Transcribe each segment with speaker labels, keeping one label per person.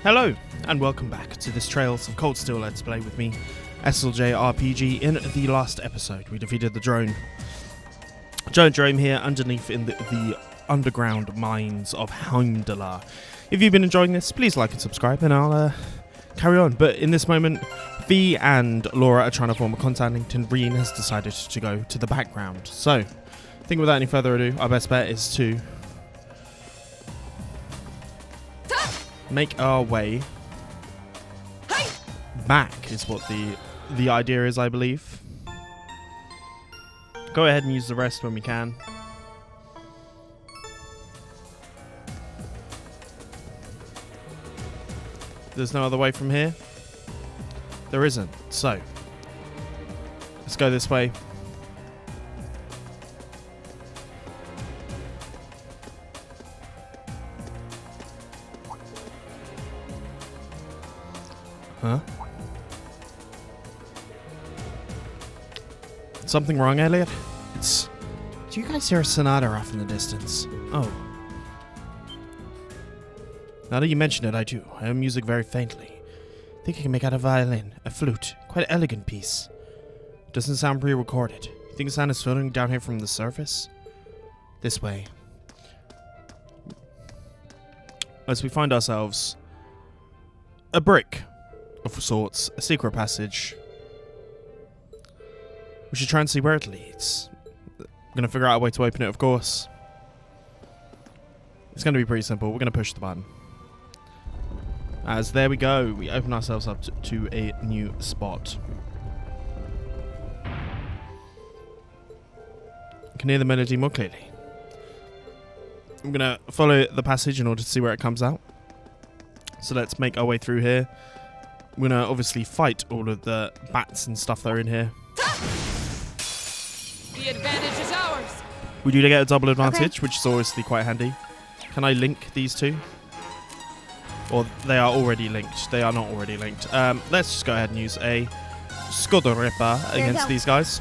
Speaker 1: Hello, and welcome back to this Trails of Cold Steel Let's Play with me, SLJ RPG. In the last episode, we defeated the drone. Giant drone here underneath in the underground mines of Heimdallr. If you've been enjoying this, please like and subscribe, and I'll carry on. But in this moment, Vi and Laura are trying to form a contact, and Reen has decided to go to the background. So, I think without any further ado, our best bet is to make our way back, is what the idea is, I believe. Go ahead and use the rest when we can. There's no other way from here? There isn't. So, let's go this way. Huh? Something wrong, Elliot? Do you guys hear a sonata off in the distance? Oh. Now that you mention it, I do. I hear music very faintly. I think I can make out a violin, a flute. Quite an elegant piece. Doesn't sound pre-recorded. You think the sound is floating down here from the surface? This way. As we find ourselves a brick of sorts, a secret passage. We should try and see where it leads. We're going to figure out a way to open it, of course. It's going to be pretty simple. We're going to push the button. As there we go, we open ourselves up to a new spot. You can hear the melody more clearly. I'm going to follow the passage in order to see where it comes out. So let's make our way through here. We're going to obviously fight all of the bats and stuff that are in here.
Speaker 2: The advantage is ours.
Speaker 1: We do get a double advantage, which is obviously quite handy. Can I link these two? Or they are already linked. They are not already linked. Let's just go ahead and use a Skodoripper against these guys.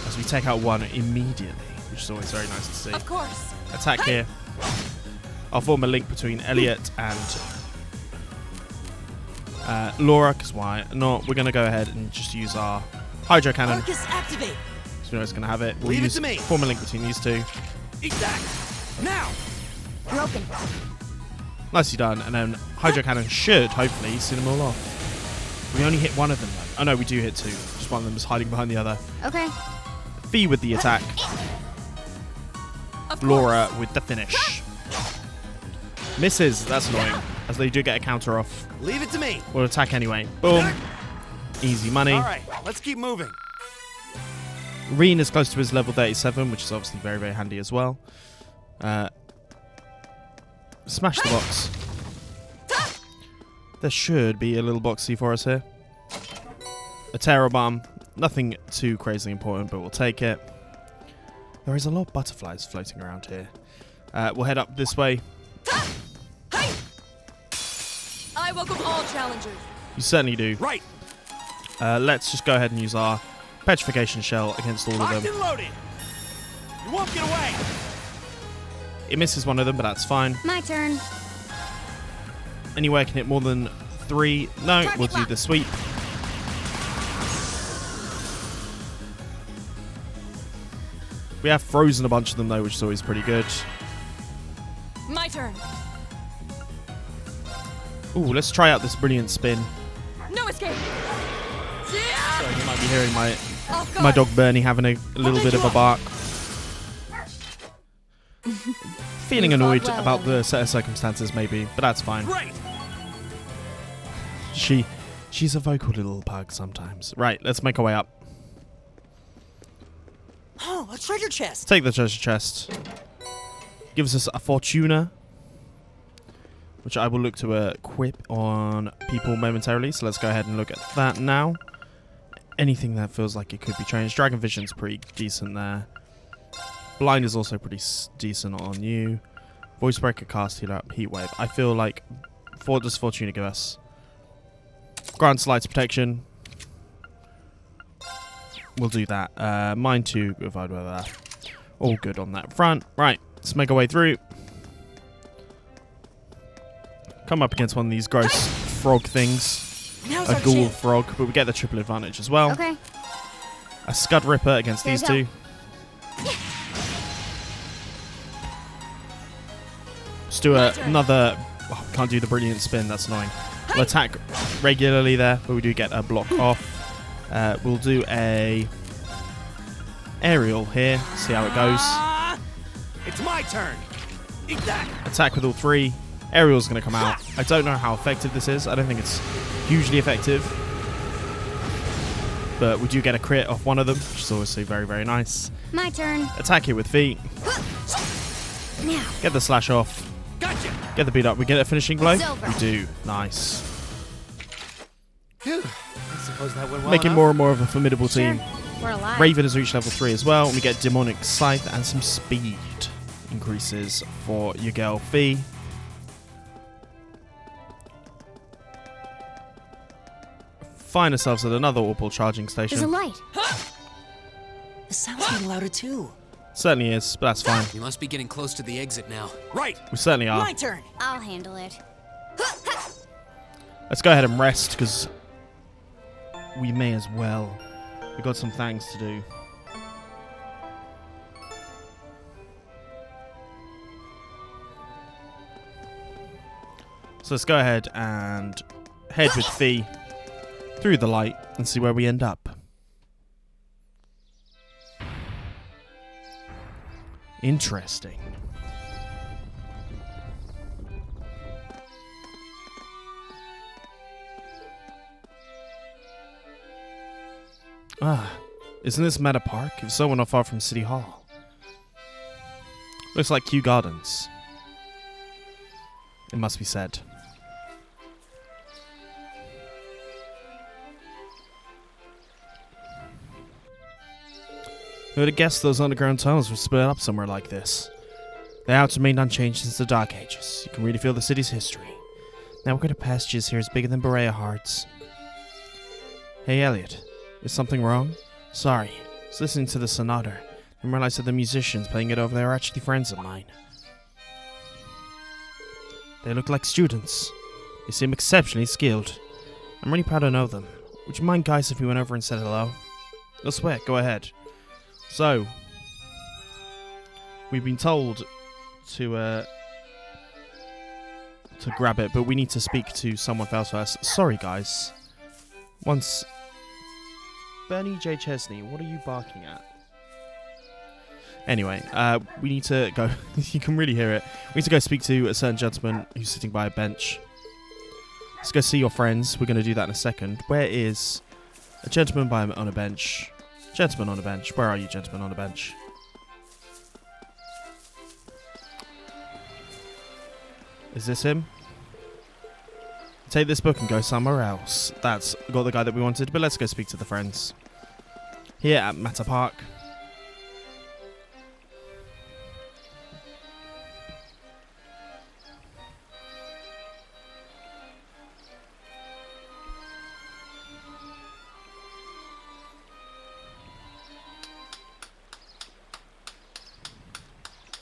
Speaker 1: As we take out one immediately, which is always very nice to see.
Speaker 2: Of course.
Speaker 1: Attack here. I'll form a link between Elliot and Laura, because why not? We're going to go ahead and just use our Hydro Cannon.
Speaker 2: Focus activate.
Speaker 1: So we know it's going to have it. We'll form a link between these two.
Speaker 2: Exact. Now. Broken.
Speaker 1: Nicely done. And then Hydro Cannon should, hopefully, see them all off. We only hit one of them, though. Oh, no, we do hit two. Just one of them is hiding behind the other.
Speaker 3: Okay.
Speaker 1: Vi with the attack. Laura with the finish. Misses. That's annoying, as they do get a counter off.
Speaker 4: Leave it to me.
Speaker 1: We'll attack anyway. Boom. Easy money.
Speaker 4: All right, let's keep moving.
Speaker 1: Reen is close to his level 37, which is obviously very, very handy as well. Smash the box. There should be a little boxy for us here. A Terror Bomb. Nothing too crazy important, but we'll take it. There is a lot of butterflies floating around here. We'll head up this way.
Speaker 2: I welcome all challengers.
Speaker 1: You certainly do.
Speaker 4: Right.
Speaker 1: Let's just go ahead and use our Petrification Shell against all of
Speaker 4: Locked
Speaker 1: them.
Speaker 4: and loaded. You won't get away.
Speaker 1: It misses one of them, but that's fine.
Speaker 3: My turn.
Speaker 1: Anywhere can hit more than 3. No, we'll do the sweep. We have frozen a bunch of them, though, which is always pretty good.
Speaker 2: My turn.
Speaker 1: Ooh, let's try out this brilliant spin.
Speaker 2: No escape.
Speaker 1: Sorry, you might be hearing my dog Bernie having a little bit of a bark. Feeling annoyed about the set of circumstances, maybe, but that's fine.
Speaker 4: Right.
Speaker 1: She's a vocal little pug sometimes. Right, let's make our way up.
Speaker 2: Oh, a treasure chest.
Speaker 1: Take the treasure chest. Gives us a Fortuna, which I will look to equip on people momentarily. So let's go ahead and look at that now. Anything that feels like it could be changed. Dragon Vision's pretty decent there. Blind is also pretty decent on you. Voice Breaker, Cast, Heal Up, Heat Wave. I feel like, what does Fortuna give us? Grants Lights Protection. We'll do that. Mine too, if I'd rather. All good on that front. Right, let's make our way through. come up against one of these gross frog things.
Speaker 2: Now's
Speaker 1: A
Speaker 2: our
Speaker 1: ghoul
Speaker 2: chance.
Speaker 1: frog, but we get the triple advantage as well.
Speaker 3: Okay.
Speaker 1: A scud ripper against
Speaker 3: There
Speaker 1: these
Speaker 3: you
Speaker 1: two. Let's do another... Oh, can't do the brilliant spin, that's annoying. We'll attack regularly there, but we do get a block off. We'll do a aerial here, see how it goes.
Speaker 4: It's my turn. Eat that.
Speaker 1: Attack with all three. Aerial's going to come out. I don't know how effective this is. I don't think it's hugely effective. But we do get a crit off one of them, which is obviously very, very nice.
Speaker 3: My turn.
Speaker 1: Attack it with feet.
Speaker 3: Now.
Speaker 1: Get the slash off.
Speaker 4: Gotcha.
Speaker 1: Get the beat up. We get a finishing blow.
Speaker 3: It's over.
Speaker 1: We do. Nice.
Speaker 4: Phew. I suppose that went well
Speaker 1: Making
Speaker 4: enough.
Speaker 1: more and more of a formidable
Speaker 3: Sure.
Speaker 1: team.
Speaker 3: We're alive.
Speaker 1: Raven has reached level 3 as well. And we get Demonic Scythe and some speed increases for your girl Fee. Find ourselves at another Orbital charging
Speaker 3: There's a
Speaker 1: station.
Speaker 3: light.
Speaker 2: The sound's getting louder too.
Speaker 1: Certainly is, but that's fine.
Speaker 5: We must be getting close to the exit now.
Speaker 4: Right.
Speaker 1: We certainly are.
Speaker 2: My turn.
Speaker 3: I'll handle it.
Speaker 1: Let's go ahead and rest, because we may as well. We've got some things to do. So let's go ahead and head with Fee through the light and see where we end up. Interesting. Ah, isn't this Meta Park? If so, we're not far from City Hall. Looks like Kew Gardens. It must be said. Who would have guessed those underground tunnels were split up somewhere like this? The outs remained unchanged since the Dark Ages. You can really feel the city's history. Now we're going to passages here is bigger than Berea hearts. Hey Elliot, is something wrong? Sorry, I was listening to the sonata and realized that the musicians playing it over there are actually friends of mine. They look like students. They seem exceptionally skilled. I'm really proud to know them. Would you mind, guys, if we went over and said hello? No sweat, go ahead. So, we've been told to grab it, but we need to speak to someone else first. Sorry, guys. Once... Bernie J. Chesney, what are you barking at? Anyway, we need to go... You can really hear it. We need to go speak to a certain gentleman who's sitting by a bench. Let's go see your friends. We're going to do that in a second. Where is a gentleman on a bench? Gentleman on a bench. Where are you, gentleman on a bench? Is this him? Take this book and go somewhere else. That's got the guy that we wanted, but let's go speak to the friends. Here at Meta Park.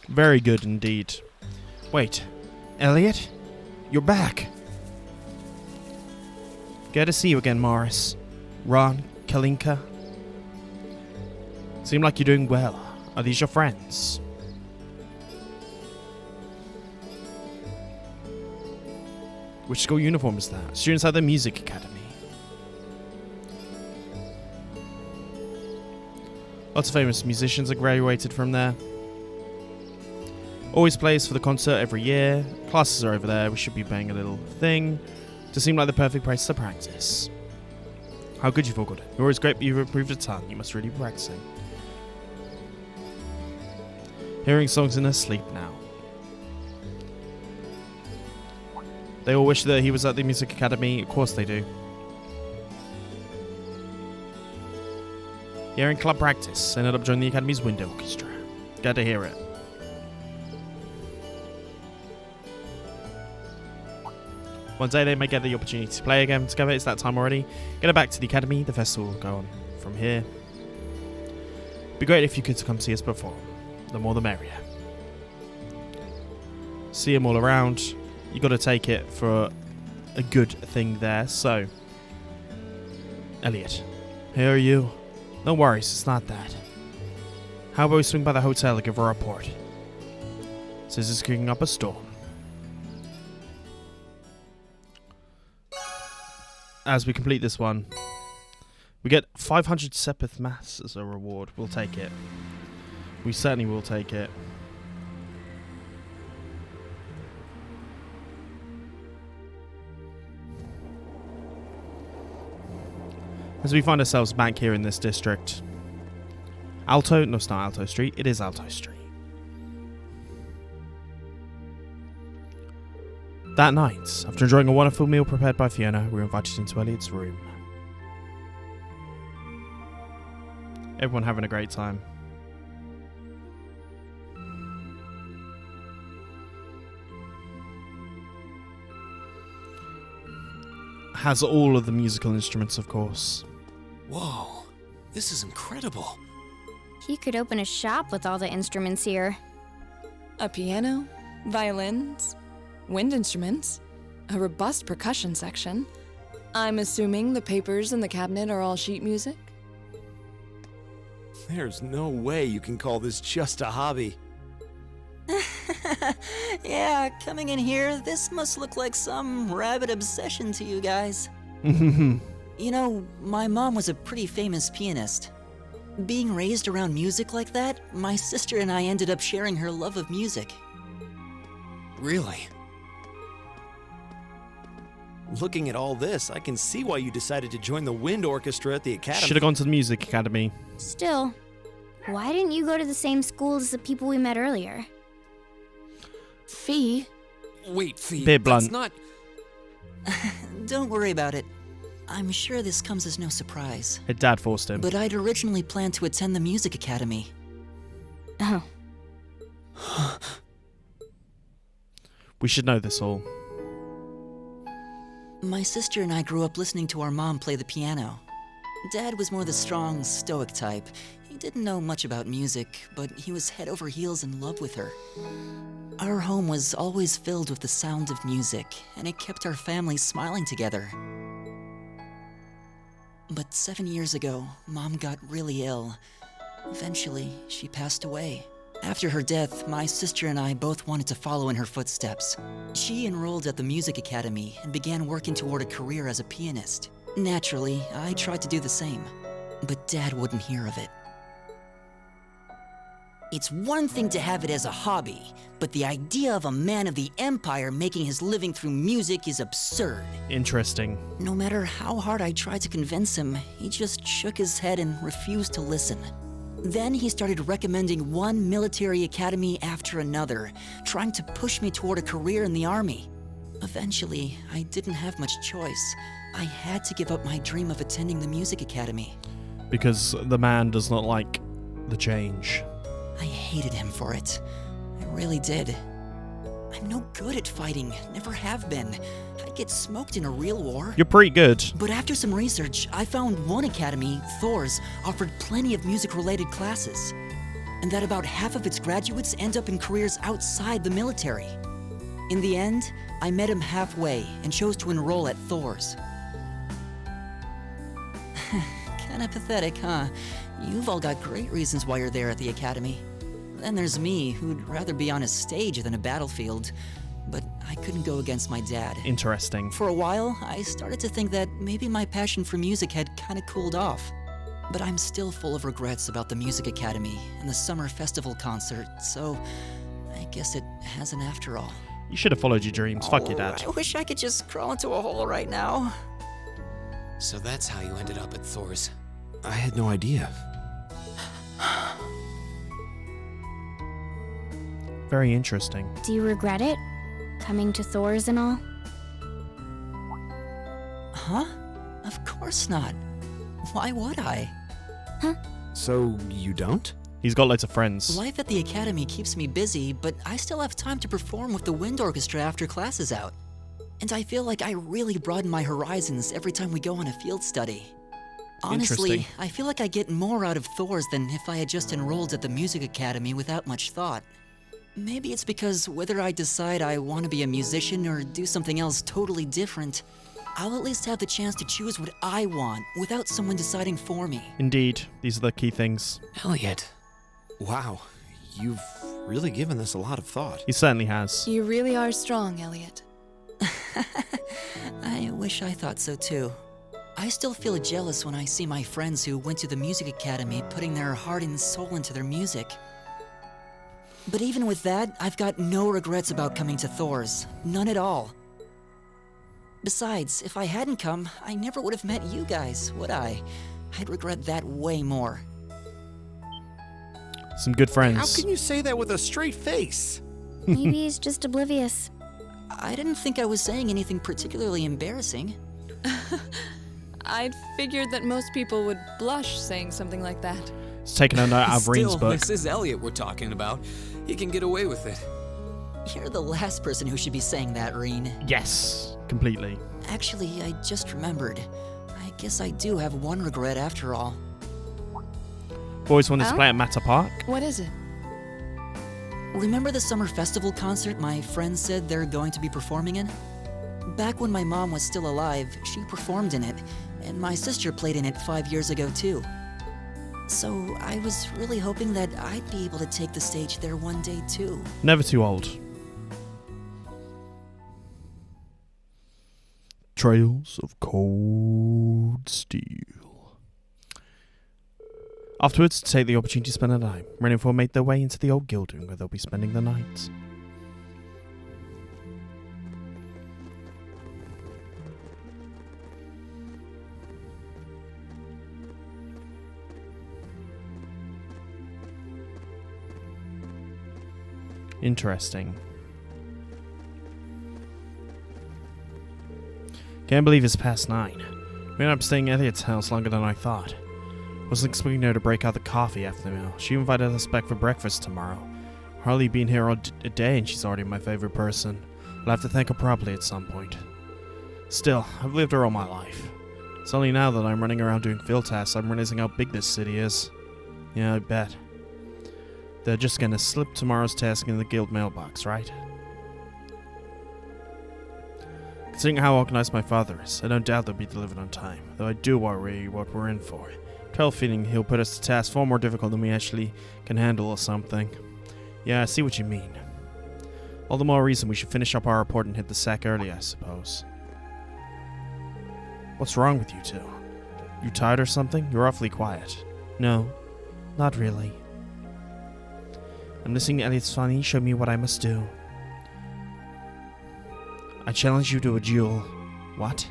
Speaker 1: Very good indeed. Wait, Elliot? You're back. Good to see you again, Morris. Ron, Kalinka. Seem like you're doing well. Are these your friends? Which school uniform is that? Students at the Music Academy. Lots of famous musicians have graduated from there. Always plays for the concert every year. Classes are over there. We should be paying a little thing to seem like the perfect place to practice. How good you feel good. You're always great, but you've improved a ton. You must really be practicing. Hearing songs in her sleep now. They all wish that he was at the Music Academy. Of course they do. You're in club practice. Ended up joining the Academy's window orchestra. Glad to hear it. One day they may get the opportunity to play again together. It's that time already. Get her back to the Academy. The festival will go on from here. Be great if you could come see us perform. The more the merrier. See them all around. You got to take it for a good thing there. So, Elliot, here are you. No worries, it's not that. How about we swing by the hotel and give her a report? Says it's kicking up a storm. As we complete this one, we get 500 Sepith Mass as a reward. We'll take it. We certainly will take it. As we find ourselves back here in this district. Alto? No, it's not Alto Street. It is Alto Street. That night, after enjoying a wonderful meal prepared by Fiona, we were invited into Elliot's room. Everyone having a great time. Has all of the musical instruments, of course.
Speaker 5: Whoa, this is incredible.
Speaker 3: He could open a shop with all the instruments here.
Speaker 6: A piano, violins, wind instruments, a robust percussion section. I'm assuming the papers in the cabinet are all sheet music?
Speaker 4: There's no way you can call this just a hobby.
Speaker 2: Yeah, coming in here, this must look like some rabid obsession to you guys. You know, my mom was a pretty famous pianist. Being raised around music like that, my sister and I ended up sharing her love of music.
Speaker 5: Really?
Speaker 4: Looking at all this, I can see why you decided to join the wind orchestra at the academy.
Speaker 1: Should have gone to the music academy.
Speaker 3: Still, why didn't you go to the same school as the people we met earlier?
Speaker 6: Fee?
Speaker 5: Wait, Fee,
Speaker 1: Bit
Speaker 5: that's
Speaker 1: blunt.
Speaker 5: not...
Speaker 2: Don't worry about it. I'm sure this comes as no surprise.
Speaker 1: Her dad forced him.
Speaker 2: But I'd originally planned to attend the music academy.
Speaker 3: Oh.
Speaker 1: We should know this all.
Speaker 2: My sister and I grew up listening to our mom play the piano. Dad was more the strong, stoic type. He didn't know much about music, but he was head over heels in love with her. Our home was always filled with the sound of music, and it kept our family smiling together. But 7 years ago, Mom got really ill. Eventually, she passed away. After her death, my sister and I both wanted to follow in her footsteps. She enrolled at the music academy and began working toward a career as a pianist. Naturally, I tried to do the same, but Dad wouldn't hear of it. It's one thing to have it as a hobby, but the idea of a man of the Empire making his living through music is absurd.
Speaker 1: Interesting.
Speaker 2: No matter how hard I tried to convince him, he just shook his head and refused to listen. Then he started recommending one military academy after another, trying to push me toward a career in the army. Eventually, I didn't have much choice. I had to give up my dream of attending the music academy.
Speaker 1: Because the man does not like the change.
Speaker 2: I hated him for it. I really did. I'm no good at fighting, never have been. I'd get smoked in a real war.
Speaker 1: You're pretty good.
Speaker 2: But after some research, I found one academy, Thor's, offered plenty of music-related classes. And that about half of its graduates end up in careers outside the military. In the end, I met him halfway and chose to enroll at Thor's. Kinda pathetic, huh? You've all got great reasons why you're there at the academy. Then there's me, who'd rather be on a stage than a battlefield. But I couldn't go against my dad.
Speaker 1: Interesting.
Speaker 2: For a while, I started to think that maybe my passion for music had kinda cooled off. But I'm still full of regrets about the music academy and the summer festival concert, so I guess it hasn't after all.
Speaker 1: You should have followed your dreams. Fuck your dad.
Speaker 2: I wish I could just crawl into a hole right now.
Speaker 5: So that's how you ended up at Thor's.
Speaker 4: I had no idea.
Speaker 1: Very interesting.
Speaker 3: Do you regret it? Coming to Thor's and all?
Speaker 2: Huh? Of course not. Why would I?
Speaker 4: So, you don't?
Speaker 1: He's got loads of friends.
Speaker 2: Life at the academy keeps me busy, but I still have time to perform with the wind orchestra after class is out. And I feel like I really broaden my horizons every time we go on a field study. Honestly,
Speaker 1: Interesting.
Speaker 2: I feel like I get more out of Thor's than if I had just enrolled at the music academy without much thought. Maybe it's because whether I decide I want to be a musician or do something else totally different, I'll at least have the chance to choose what I want without someone deciding for me.
Speaker 1: Indeed, these are the key things.
Speaker 4: Elliot. Wow, you've really given this a lot of thought.
Speaker 1: He certainly has.
Speaker 6: You really are strong, Elliot.
Speaker 2: I wish I thought so too. I still feel jealous when I see my friends who went to the music academy putting their heart and soul into their music. But even with that, I've got no regrets about coming to Thor's. None at all. Besides, if I hadn't come, I never would have met you guys, would I? I'd regret that way more.
Speaker 1: Some good friends.
Speaker 4: How can you say that with a straight face?
Speaker 3: Maybe he's just oblivious.
Speaker 2: I didn't think I was saying anything particularly embarrassing.
Speaker 6: I'd figured that most people would blush saying something like that.
Speaker 1: It's taken a note out of Reen's
Speaker 5: Still,
Speaker 1: book.
Speaker 5: this is Elliot we're talking about. He can get away with it.
Speaker 2: You're the last person who should be saying that, Reen.
Speaker 1: Yes, completely.
Speaker 2: Actually, I just remembered. I guess I do have one regret after all.
Speaker 1: Boys wanted to
Speaker 6: Oh?
Speaker 1: play at Matter Park.
Speaker 6: What is it?
Speaker 2: Remember the summer festival concert my friends said they're going to be performing in? Back when my mom was still alive, she performed in it, and my sister played in it 5 years ago too. So I was really hoping that I'd be able to take the stage there one day too.
Speaker 1: Never too old. Trails of Cold Steel. Afterwards, take the opportunity to spend the night. Ren and Thor made their way into the old guildroom where they'll be spending the night. Interesting. Can't believe it's past 9. We ended up staying at Elliot's house longer than I thought. Wasn't expecting her to break out the coffee after the meal. She invited us back for breakfast tomorrow. Hardly been here a day and she's already my favorite person. I'll have to thank her properly at some point. Still, I've lived her all my life. It's only now that I'm running around doing field tasks I'm realizing how big this city is. Yeah, I bet. They're just gonna slip tomorrow's task in the guild mailbox, right? Considering how organized my father is, I don't doubt they'll be delivered on time, though I do worry what we're in for. I have a feeling he'll put us to task far more difficult than we actually can handle or something. Yeah, I see what you mean. All the more reason we should finish up our report and hit the sack early, I suppose. What's wrong with you two? You tired or something? You're awfully quiet. No, not really. I'm listening to Elliot's funny, show me what I must do. I challenge you to a duel. What?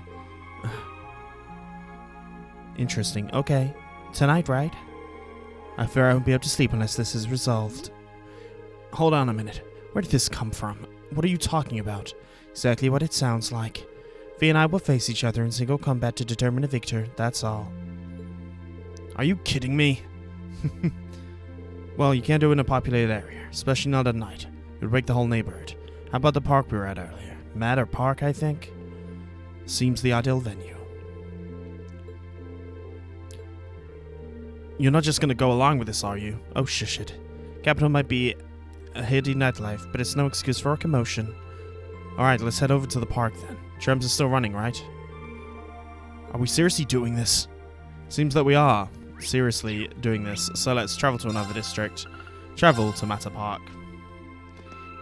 Speaker 1: Interesting. Okay. Tonight, right? I fear I won't be able to sleep unless this is resolved. Hold on a minute. Where did this come from? What are you talking about? Exactly what it sounds like. Vi and I will face each other in single combat to determine a victor, that's all. Are you kidding me? Well, you can't do it in a populated area, especially not at night. It would wake the whole neighborhood. How about the park we were at earlier? Matter Park, I think? Seems the ideal venue. You're not just gonna go along with this, are you? Oh, shush it. Capital might be a heady nightlife, but it's no excuse for a commotion. Alright, let's head over to the park then. Trams is still running, right? Are we seriously doing this? Seems that we are seriously doing this, so let's travel to another district. Travel to Matter Park.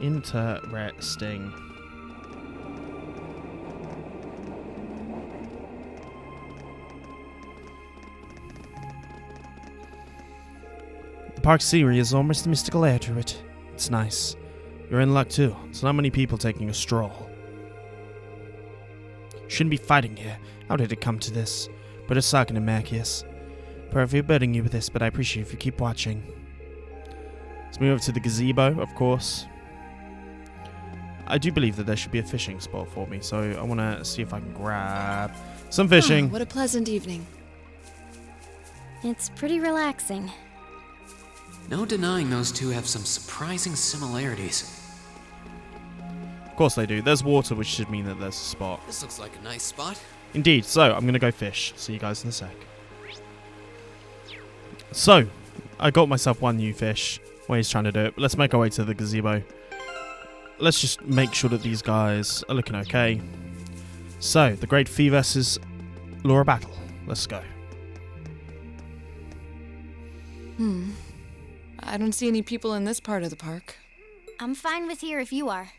Speaker 1: Interesting. The park scenery has almost a mystical air to it. It's nice. You're in luck too. It's not many people taking a stroll. Shouldn't be fighting here. How did it come to this? But it's Sarkin and Macius. Perfectly burdening you with this, but I appreciate if you keep watching. Let's move over to the gazebo, of course. I do believe that there should be a fishing spot for me, so I want to see if I can grab some fishing.
Speaker 6: Oh, what a pleasant evening.
Speaker 3: It's pretty relaxing.
Speaker 5: No denying those two have some surprising similarities.
Speaker 1: Of course they do. There's water, which should mean that there's a spot.
Speaker 5: This looks like a nice spot.
Speaker 1: Indeed, so I'm going to go fish. See you guys in a sec. So, I got myself one new fish. way he's trying to do it. But let's make our way to the gazebo. Let's just make sure that these guys are looking okay. So, the Great Fee versus Laura battle. Let's go.
Speaker 6: I don't see any people in this part of the park.
Speaker 3: I'm fine with here if you are.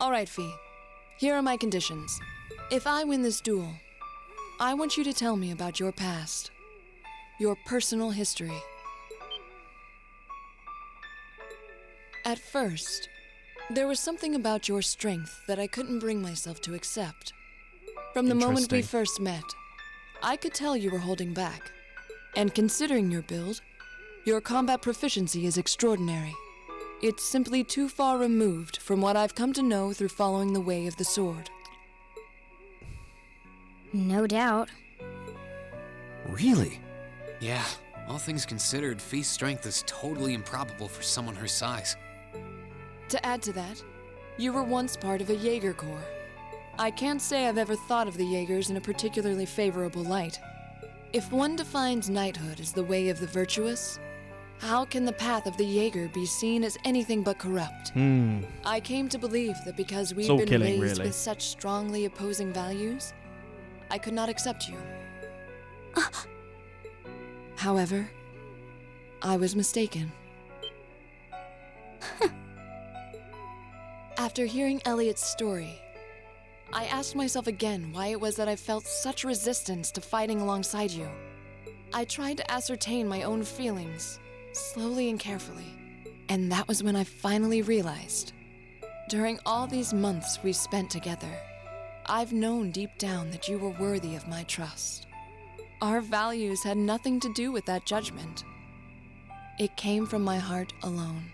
Speaker 6: All right, Fee. Here are my conditions. If I win this duel, I want you to tell me about your past. Your personal history. At first, there was something about your strength that I couldn't bring myself to accept. From the moment we
Speaker 1: Interesting.
Speaker 6: first met, I could tell you were holding back. And considering your build, your combat proficiency is extraordinary. It's simply too far removed from what I've come to know through following the way of the sword.
Speaker 3: No doubt.
Speaker 4: Really?
Speaker 5: Yeah, all things considered, Fee's strength is totally improbable for someone her size.
Speaker 6: To add to that, you were once part of a Jaeger Corps. I can't say I've ever thought of the Jaegers in a particularly favorable light. If one defines knighthood as the way of the virtuous, how can the path of the Jaeger be seen as anything but corrupt? I came to believe that because we'd
Speaker 1: all
Speaker 6: been
Speaker 1: killing,
Speaker 6: raised
Speaker 1: really.
Speaker 6: with such strongly opposing values, I could not accept you. However, I was mistaken. After hearing Elliot's story, I asked myself again why it was that I felt such resistance to fighting alongside you. I tried to ascertain my own feelings, slowly and carefully, and that was when I finally realized. During all these months we spent together, I've known deep down that you were worthy of my trust. Our values had nothing to do with that judgment. It came from my heart alone.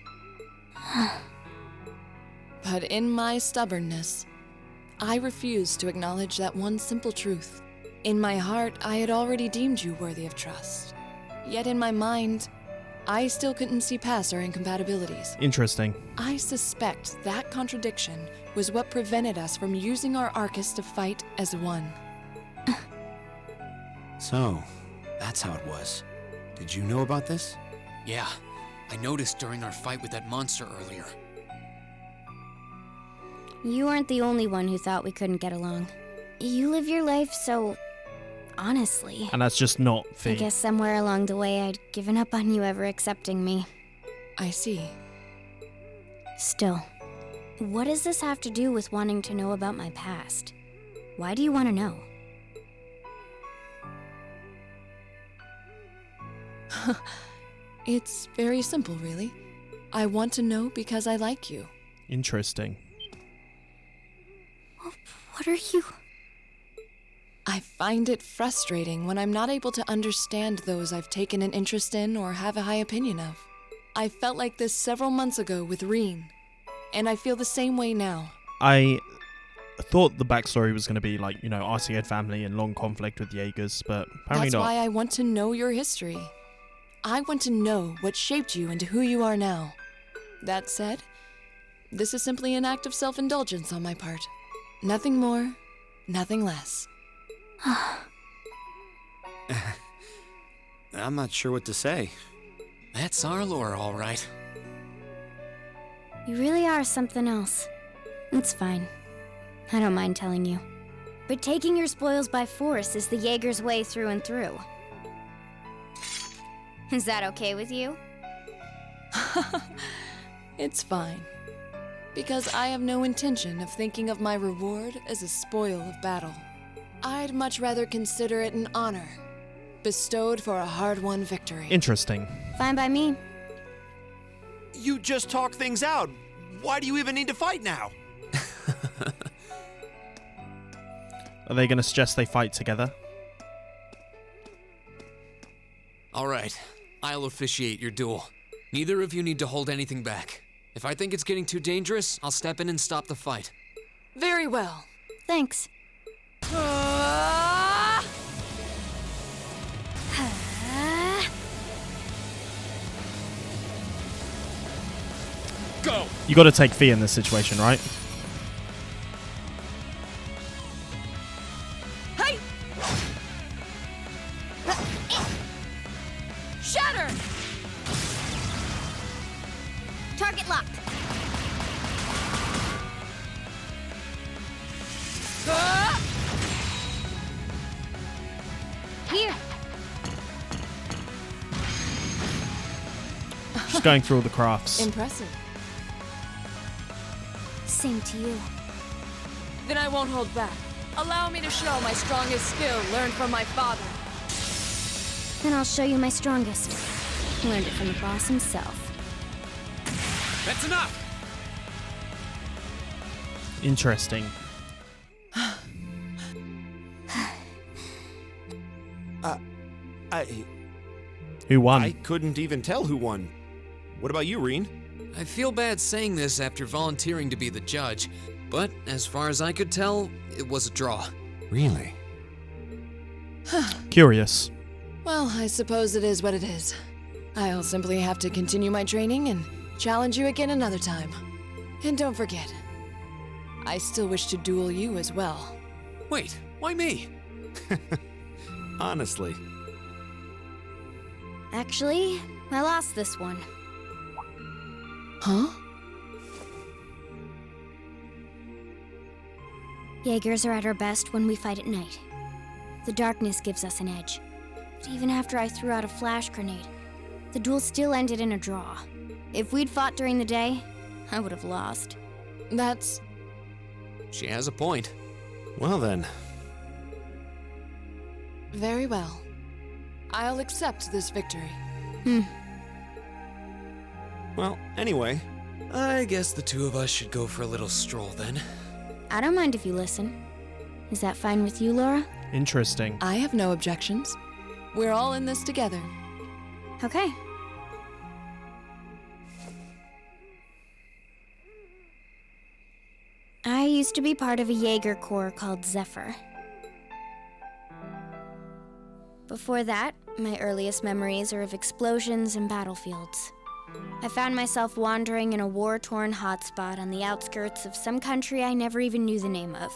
Speaker 6: But in my stubbornness, I refused to acknowledge that one simple truth. In my heart, I had already deemed you worthy of trust. Yet in my mind, I still couldn't see past our incompatibilities.
Speaker 1: Interesting.
Speaker 6: I suspect that contradiction was what prevented us from using our arcus to fight as one.
Speaker 4: So, that's how it was. Did you know about this?
Speaker 5: Yeah, I noticed during our fight with that monster earlier.
Speaker 3: You aren't the only one who thought we couldn't get along. You live your life so honestly.
Speaker 1: And that's just not
Speaker 3: I
Speaker 1: Fee.
Speaker 3: guess somewhere along the way I'd given up on you ever accepting me.
Speaker 6: I see.
Speaker 3: Still, what does this have to do with wanting to know about my past? Why do you want to know?
Speaker 6: It's very simple, really. I want to know because I like you.
Speaker 1: Interesting.
Speaker 3: What are you?
Speaker 6: I find it frustrating when I'm not able to understand those I've taken an interest in or have a high opinion of. I felt like this several months ago with Reen, and I feel the same way now.
Speaker 1: I thought the backstory was going to be like, Arcade family and long conflict with Jaegers, but apparently
Speaker 6: That's
Speaker 1: not.
Speaker 6: why I want to know your history. I want to know what shaped you into who you are now. That said, this is simply an act of self-indulgence on my part. Nothing more, nothing less.
Speaker 4: I'm not sure what to say.
Speaker 5: That's our lore, all right.
Speaker 3: You really are something else. It's fine. I don't mind telling you. But taking your spoils by force is the Jaeger's way through and through. Is that okay with you?
Speaker 6: It's fine. Because I have no intention of thinking of my reward as a spoil of battle. I'd much rather consider it an honor, bestowed for a hard-won victory.
Speaker 1: Interesting.
Speaker 3: Fine by me.
Speaker 4: You just talk things out. Why do you even need to fight now?
Speaker 1: Are they going to suggest they fight together?
Speaker 5: All right, I'll officiate your duel. Neither of you need to hold anything back. If I think it's getting too dangerous, I'll step in and stop the fight.
Speaker 6: Very well.
Speaker 3: Thanks.
Speaker 5: Go!
Speaker 1: You got to take Fee in this situation, right? Just going through all the crafts.
Speaker 6: Impressive.
Speaker 3: Same to you.
Speaker 6: Then I won't hold back. Allow me to show my strongest skill learned from my father.
Speaker 3: Then I'll show you my strongest. Learned it from the boss himself.
Speaker 5: That's enough!
Speaker 1: Interesting. Who won?
Speaker 4: I couldn't even tell who won. What about you, Reen?
Speaker 5: I feel bad saying this after volunteering to be the judge, but as far as I could tell, it was a draw.
Speaker 4: Really?
Speaker 1: Curious.
Speaker 6: Well, I suppose it is what it is. I'll simply have to continue my training and challenge you again another time. And don't forget, I still wish to duel you as well.
Speaker 5: Wait, why me?
Speaker 4: Honestly.
Speaker 3: Actually, I lost this one.
Speaker 6: Huh?
Speaker 3: Jaegers are at our best when we fight at night. The darkness gives us an edge. But even after I threw out a flash grenade, the duel still ended in a draw. If we'd fought during the day, I would have lost.
Speaker 6: That's...
Speaker 5: She has a point.
Speaker 4: Well then.
Speaker 6: very well. I'll accept this victory.
Speaker 4: Well, anyway.
Speaker 5: I guess the two of us should go for a little stroll then.
Speaker 3: I don't mind if you listen. Is that fine with you, Laura?
Speaker 1: Interesting.
Speaker 6: I have no objections. We're all in this together.
Speaker 3: Okay. I used to be part of a Jaeger Corps called Zephyr. Before that, my earliest memories are of explosions and battlefields. I found myself wandering in a war-torn hotspot on the outskirts of some country I never even knew the name of.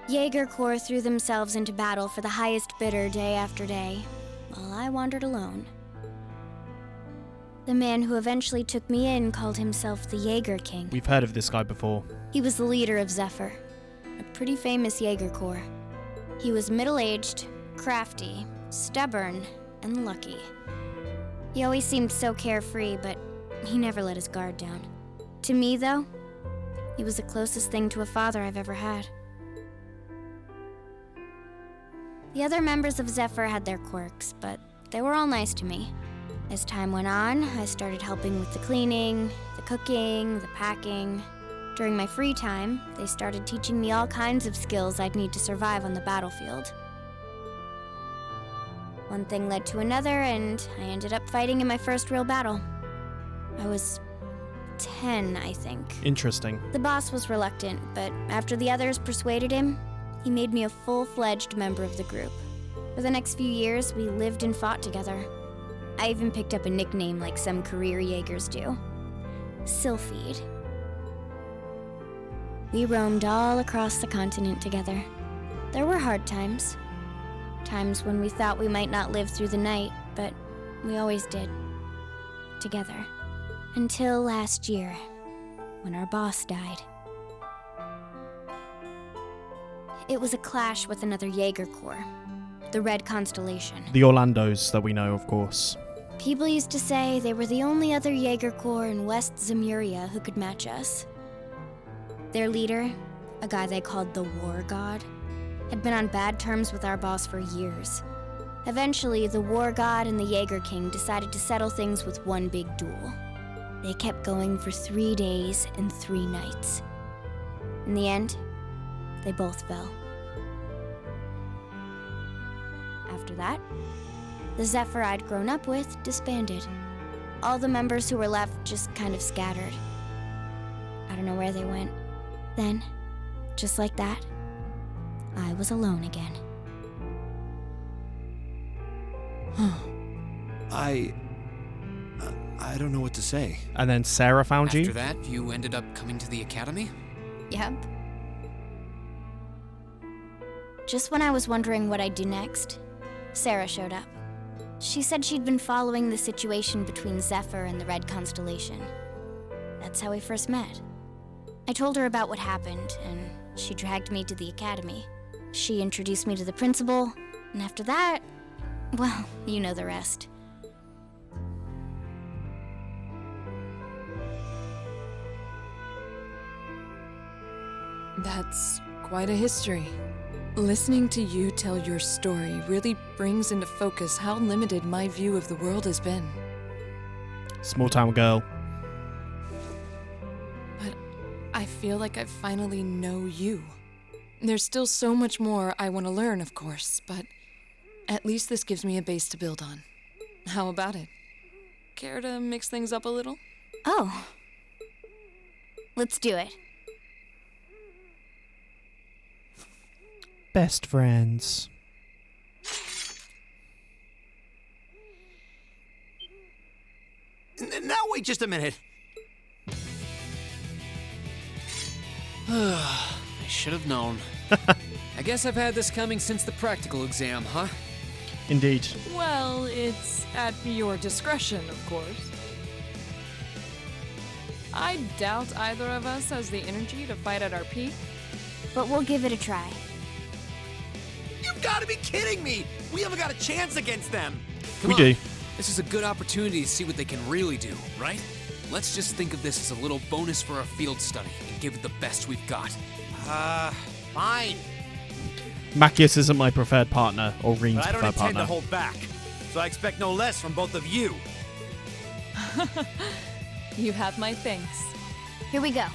Speaker 3: Jaeger Corps threw themselves into battle for the highest bidder day after day, while I wandered alone. The man who eventually took me in called himself the Jaeger King.
Speaker 1: We've heard of this guy before.
Speaker 3: He was the leader of Zephyr, a pretty famous Jaeger Corps. He was middle-aged, crafty, stubborn, and lucky. He always seemed so carefree, but he never let his guard down. To me, though, he was the closest thing to a father I've ever had. The other members of Zephyr had their quirks, but they were all nice to me. As time went on, I started helping with the cleaning, the cooking, the packing. During my free time, they started teaching me all kinds of skills I'd need to survive on the battlefield. One thing led to another, and I ended up fighting in my first real battle. I was 10, I think.
Speaker 1: Interesting.
Speaker 3: The boss was reluctant, but after the others persuaded him, he made me a full-fledged member of the group. For the next few years, we lived and fought together. I even picked up a nickname like some career Jaegers do. Sylphide. We roamed all across the continent together. There were hard times. Times when we thought we might not live through the night, but we always did. Together. Until last year, when our boss died. It was a clash with another Jaeger Corps, the Red Constellation.
Speaker 1: The Orlandos that we know, of course.
Speaker 3: People used to say they were the only other Jaeger Corps in West Zemuria who could match us. Their leader, a guy they called the War God, had been on bad terms with our boss for years. Eventually, the War God and the Jaeger King decided to settle things with one big duel. They kept going for 3 days and 3 nights. In the end, they both fell. After that, the Zephyr I'd grown up with disbanded. All the members who were left just kind of scattered. I don't know where they went. Then, just like that, I was alone again.
Speaker 4: I don't know what to say.
Speaker 1: And then Sarah found
Speaker 5: After
Speaker 1: you?
Speaker 5: that, you ended up coming to the academy?
Speaker 3: Yep. Just when I was wondering what I'd do next, Sarah showed up. She said she'd been following the situation between Zephyr and the Red Constellation. That's how we first met. I told her about what happened, and she dragged me to the academy. She introduced me to the principal, and after that, well, you know the rest.
Speaker 6: That's quite a history. Listening to you tell your story really brings into focus how limited my view of the world has been.
Speaker 1: Small town girl.
Speaker 6: But I feel like I finally know you. There's still so much more I want to learn, of course, but at least this gives me a base to build on. How about it? Care to mix things up a little?
Speaker 3: Oh. Let's do it.
Speaker 1: Best friends.
Speaker 4: Now wait just a minute.
Speaker 5: I should have known. I guess I've had this coming since the practical exam, huh?
Speaker 1: Indeed.
Speaker 6: Well, it's at your discretion, of course. I doubt either of us has the energy to fight at our peak.
Speaker 3: But we'll give it a try.
Speaker 4: You've got to be kidding me! We haven't got a chance against them!
Speaker 1: We do.
Speaker 5: This is a good opportunity to see what they can really do, right? Let's just think of this as a little bonus for our field study and give it the best we've got.
Speaker 4: Fine.
Speaker 1: Macius isn't my preferred partner, or Rean's
Speaker 4: But I don't
Speaker 1: preferred
Speaker 4: intend
Speaker 1: partner.
Speaker 4: to hold back, so I expect no less from both of you.
Speaker 6: You have my thanks.
Speaker 3: Here we go.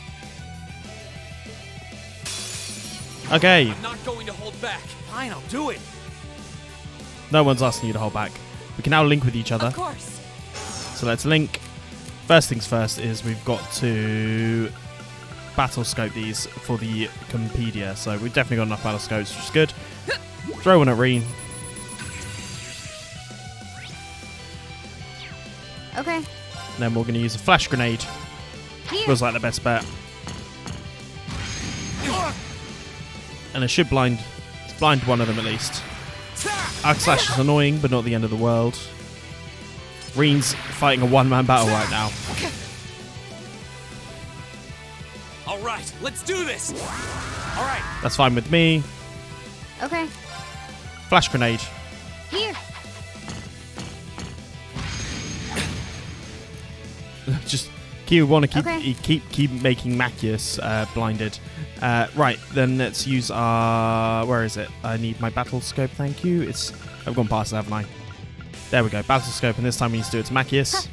Speaker 1: Okay,
Speaker 5: I'm not going to hold back.
Speaker 4: Fine, I'll do it.
Speaker 1: no one's asking you to hold back. We can now link with each other.
Speaker 6: Of course.
Speaker 1: So let's link. First things first is we've got to battle scope these for the Compedia. So we've definitely got enough battle scopes, which is good. Throw one at Reen.
Speaker 3: Okay.
Speaker 1: And then we're going to use a flash grenade.
Speaker 3: Here.
Speaker 1: Feels like the best bet. And it should blind one of them at least. Arc Slash is annoying, but not the end of the world. Reen's fighting a one-man battle right now.
Speaker 4: All right, let's do this. All right.
Speaker 1: That's fine with me.
Speaker 3: Okay.
Speaker 1: Flash grenade.
Speaker 3: Here.
Speaker 1: Just want to keep
Speaker 3: Okay.
Speaker 1: keep making Macius blinded. Right, then let's use our... Where is it? I need my battle scope, thank you. I've gone past it, haven't I? There we go, battle scope, and this time we need to do it to Macius.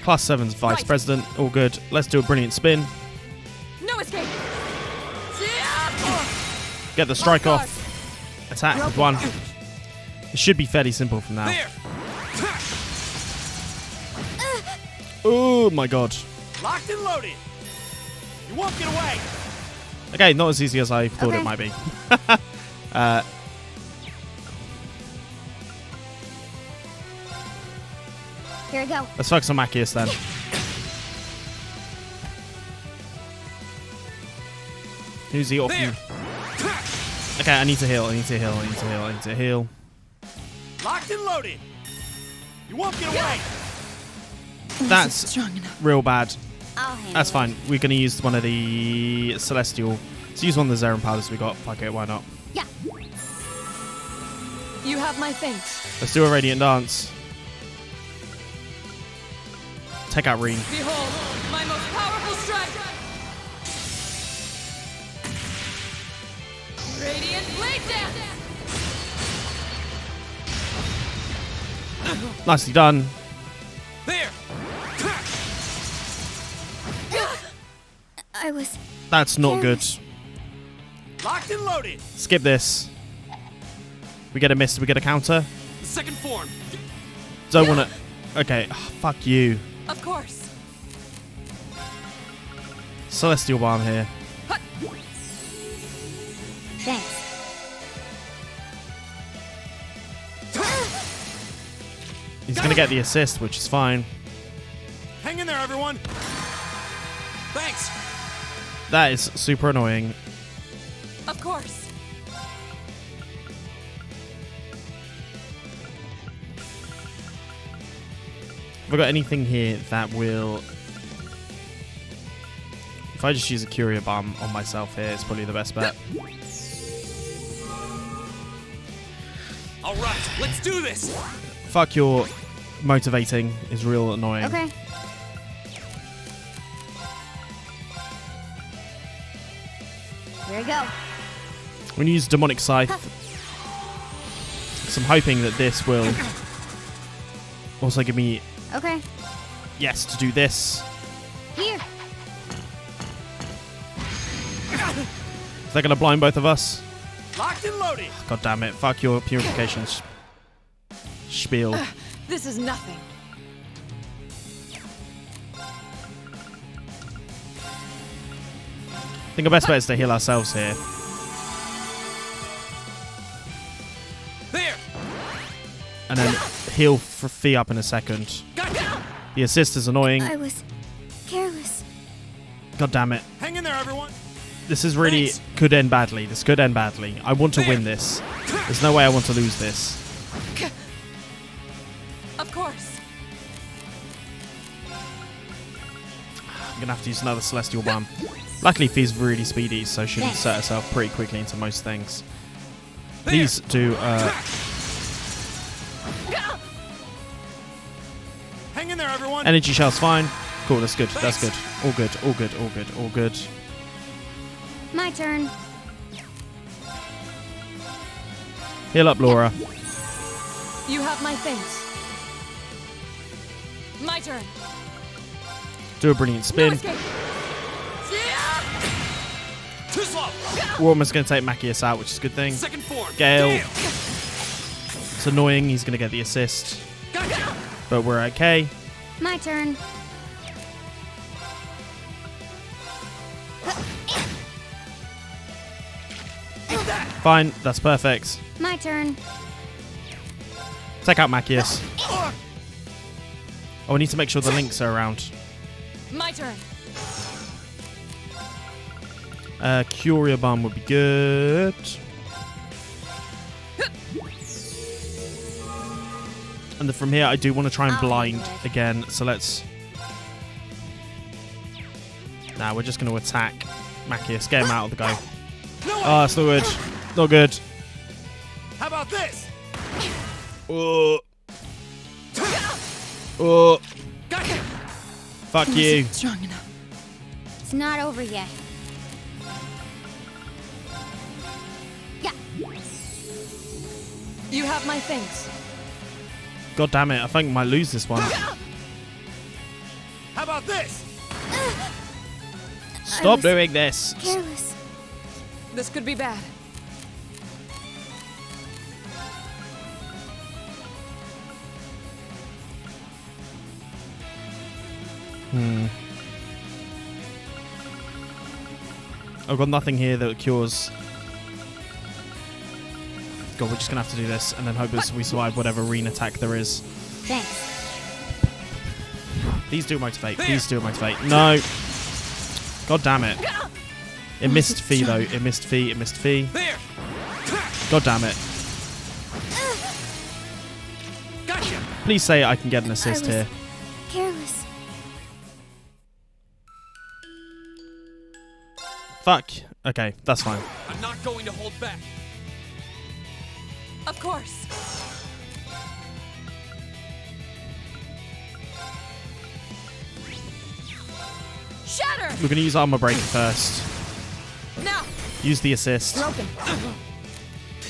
Speaker 1: Class 7's Vice
Speaker 6: Right.
Speaker 1: President, all good. Let's do a brilliant spin.
Speaker 6: No escape.
Speaker 1: Get the strike off. Attack with one. It should be fairly simple from now.
Speaker 4: There.
Speaker 1: Oh my god.
Speaker 4: Locked and loaded. You won't get away.
Speaker 1: Okay, not as easy as I thought
Speaker 3: Okay.
Speaker 1: it might be.
Speaker 3: Here we go.
Speaker 1: Let's focus on Macius then. Who's he off you?
Speaker 4: There.
Speaker 1: Okay, I need to heal. I need to heal.
Speaker 4: Locked and loaded. You won't get away.
Speaker 1: That's
Speaker 6: strong enough.
Speaker 1: real bad.
Speaker 3: I'll handle
Speaker 1: That's
Speaker 3: it.
Speaker 1: fine. We're going to use one of the Celestial. Let's use one of the Zeren powders we got. Fuck it, why not?
Speaker 3: Yeah.
Speaker 6: You have my thanks.
Speaker 1: Let's do a Radiant Dance. Take out Reen.
Speaker 6: Behold, my most powerful strike. Radiant Blade Dance.
Speaker 1: Nicely done.
Speaker 4: There.
Speaker 3: I was...
Speaker 1: That's not good.
Speaker 3: Careless.
Speaker 4: Locked and loaded.
Speaker 1: Skip this. We get a miss. We get a counter.
Speaker 4: Second form.
Speaker 1: Don't want to... Okay, fuck you.
Speaker 6: Of course.
Speaker 1: Celestial Balm here.
Speaker 3: Thanks.
Speaker 1: He's going to get the assist, which is fine.
Speaker 4: Hang in there, everyone. Thanks.
Speaker 1: That is super annoying.
Speaker 6: Of course.
Speaker 1: Have I got anything here that will... If I just use a Curia Bomb on myself here, it's probably the best bet.
Speaker 4: All right, let's do this.
Speaker 1: Fuck your motivating is real annoying.
Speaker 3: Okay. Here we go.
Speaker 1: I'm going to use Demonic Scythe. So I'm hoping that this will also give me
Speaker 3: Okay.
Speaker 1: yes to do this.
Speaker 3: Here.
Speaker 1: Is that going to blind both of us?
Speaker 4: Locked and loaded.
Speaker 1: God damn it. Fuck your purification spiel.
Speaker 6: This is nothing.
Speaker 1: I think our best bet is to heal ourselves here.
Speaker 4: There.
Speaker 1: And then heal for Fee up in a second.
Speaker 4: Gotcha.
Speaker 1: The assist is annoying.
Speaker 3: I was careless.
Speaker 1: God damn it.
Speaker 4: Hang in there, everyone.
Speaker 1: This is really could end badly. This could end badly. I want to win this. There's no way I want to lose this.
Speaker 6: Of course.
Speaker 1: I'm gonna have to use another Celestial Bomb. Luckily, Fee's really speedy, so she can set herself pretty quickly into most things. Please do.
Speaker 4: Hang in there, everyone.
Speaker 1: Energy Shell's fine. Cool. That's good. That's good. All good. All good. All good. All good.
Speaker 3: My turn.
Speaker 1: Heal up, Laura.
Speaker 6: You have my things. My turn.
Speaker 1: Do a brilliant spin.
Speaker 6: No escape.
Speaker 4: Too slow.
Speaker 1: We're almost going to take Machias out, which is a good thing.
Speaker 4: Second form.
Speaker 1: Gale.
Speaker 4: Damn.
Speaker 1: It's annoying. He's going to get the assist.
Speaker 4: Gotcha.
Speaker 1: But we're okay.
Speaker 3: My turn.
Speaker 1: Fine. That's perfect.
Speaker 3: My turn.
Speaker 1: Take out Machias. Oh, we need to make sure the links are around.
Speaker 6: My turn.
Speaker 1: Curia Bomb would be good. And then from here, I do want to try and blind again. So let's... Nah, we're just going to attack Machias. Get him out of the go. Oh, it's not good. Not good.
Speaker 4: How about this?
Speaker 1: Oh. Oh.
Speaker 4: Gotcha.
Speaker 1: Fuck you.
Speaker 6: Strong enough.
Speaker 3: It's not over yet. Yeah.
Speaker 6: You have my things.
Speaker 1: God damn it. I think I might lose this one.
Speaker 4: How about this?
Speaker 1: Stop doing this.
Speaker 3: Careless.
Speaker 6: This could be bad.
Speaker 1: I've got nothing here that cures. God, we're just going to have to do this and then hope that we survive whatever arena attack there is.
Speaker 3: Thanks.
Speaker 1: Please do motivate. Please do motivate. No. God damn it. It missed Fee, though. It missed Fee. It missed Fee.
Speaker 4: There.
Speaker 1: God damn it.
Speaker 4: Gotcha.
Speaker 1: Please say I can get an assist here.
Speaker 3: Careless.
Speaker 1: Fuck. Okay, that's fine.
Speaker 4: I'm not going to hold back.
Speaker 6: Of course. Shatter!
Speaker 1: We're going to use Armor Break first.
Speaker 6: Now!
Speaker 1: Use the assist.
Speaker 6: Broken.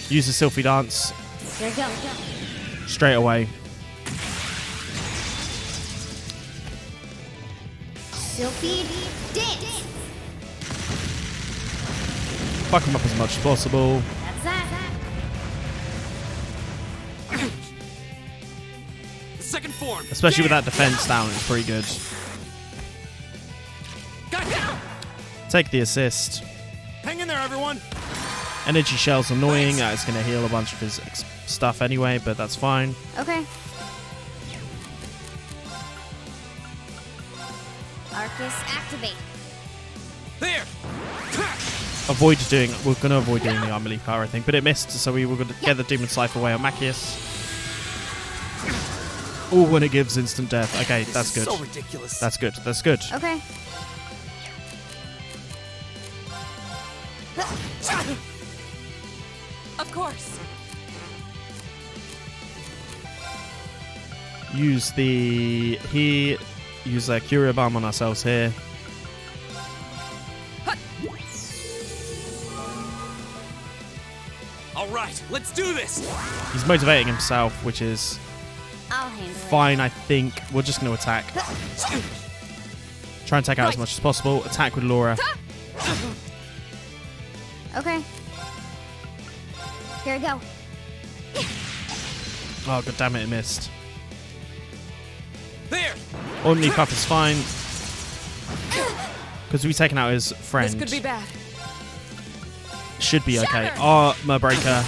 Speaker 1: Use the Sylphie Dance
Speaker 3: Here we go.
Speaker 1: straight away.
Speaker 3: Sylphie dance.
Speaker 1: Fuck him up as much as possible.
Speaker 3: That's that.
Speaker 4: Second form.
Speaker 1: Especially with that defense down, it's pretty good.
Speaker 4: Gotcha.
Speaker 1: Take the assist.
Speaker 4: Hang in there, everyone.
Speaker 1: Energy Shell's annoying. It's going to heal a bunch of his stuff anyway, but that's fine.
Speaker 3: Okay. Arcus activate.
Speaker 4: There.
Speaker 1: We're going to avoid doing the Armor Leap Power, I think, but it missed, so we were going to get the Demon Scythe away on Machias. Oh, when it gives instant death. Okay, that's good.
Speaker 4: So ridiculous.
Speaker 1: That's good. That's good.
Speaker 3: Okay.
Speaker 6: Of course.
Speaker 1: Use a Curia Bomb on ourselves here.
Speaker 4: right, let's do this.
Speaker 1: He's motivating himself, which is
Speaker 3: I'll handle
Speaker 1: fine, I think. We're just going to attack. Try and take out as much as possible. Attack with Laura.
Speaker 3: it. Okay. Here we go.
Speaker 1: Oh, god damn it, it missed.
Speaker 4: There.
Speaker 1: Ordinary Cuff is fine. Because we've taken out his friend.
Speaker 6: This could be bad.
Speaker 1: Should be okay.
Speaker 6: Shatter!
Speaker 1: Armor breaker.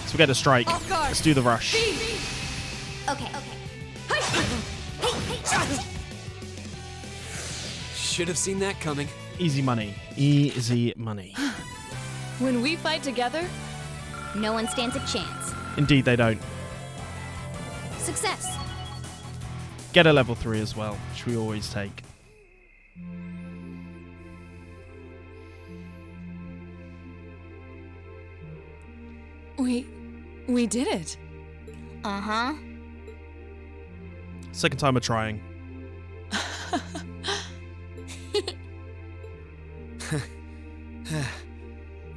Speaker 1: So we get a strike.
Speaker 6: Off guard.
Speaker 1: Let's do the rush.
Speaker 3: Okay.
Speaker 5: Should have seen that coming.
Speaker 1: Easy money. Easy money.
Speaker 6: When we fight together,
Speaker 3: No one stands a chance.
Speaker 1: Indeed, they don't.
Speaker 3: Success.
Speaker 1: Get a level 3 as well, which we always take.
Speaker 6: we did it.
Speaker 3: Uh-huh.
Speaker 1: Second time we're trying.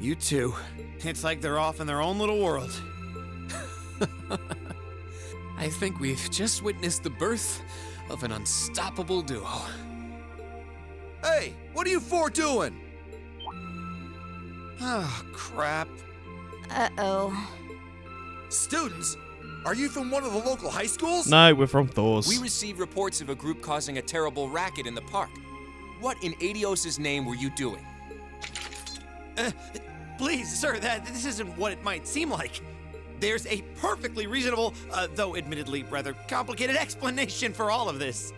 Speaker 4: You two. It's like they're off in their own little world.
Speaker 5: I think we've just witnessed the birth of an unstoppable duo.
Speaker 7: Hey, what are you four doing?
Speaker 4: Oh, crap.
Speaker 3: Uh-oh.
Speaker 7: Students? Are you from one of the local high schools?
Speaker 1: No, we're from Thor's.
Speaker 8: We received reports of a group causing a terrible racket in the park. What in Adios' name were you doing?
Speaker 4: Please, sir, this isn't what it might seem like. There's a perfectly reasonable, though admittedly rather complicated explanation for all of this.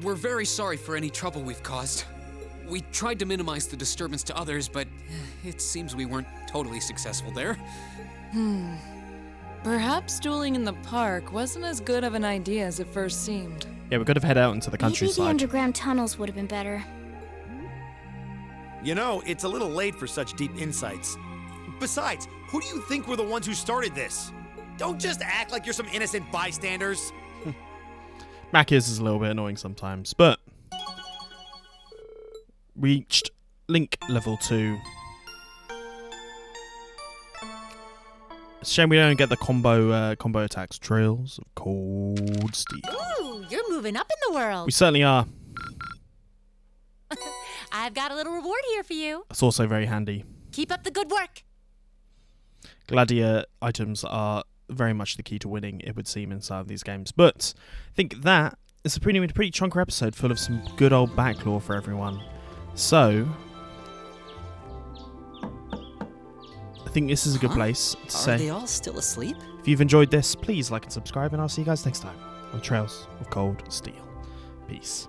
Speaker 5: We're very sorry for any trouble we've caused. We tried to minimize the disturbance to others, but it seems we weren't totally successful there.
Speaker 6: Perhaps dueling in the park wasn't as good of an idea as it first seemed.
Speaker 1: Yeah, we could have head out into the
Speaker 3: Maybe the
Speaker 1: countryside.
Speaker 3: underground tunnels would have been better.
Speaker 4: You know, it's a little late for such deep insights. Besides, who do you think were the ones who started this? Don't just act like you're some innocent bystanders.
Speaker 1: Mac is a little bit annoying sometimes, but reached Link level 2. It's a shame we don't get the combo attacks. Trails of Cold Steel.
Speaker 9: Ooh, you're moving up in the world.
Speaker 1: We certainly are.
Speaker 9: I've got a little reward here for you.
Speaker 1: It's also very handy.
Speaker 9: Keep up the good work.
Speaker 1: Gladiator items are very much the key to winning, it would seem, inside of these games. But I think that is a pretty chunker episode full of some good old backlore for everyone. So I think this is a good place to
Speaker 2: Are
Speaker 1: say.
Speaker 2: they all still asleep?
Speaker 1: If you've enjoyed this, please like and subscribe, and I'll see you guys next time on Trails of Cold Steel. Peace.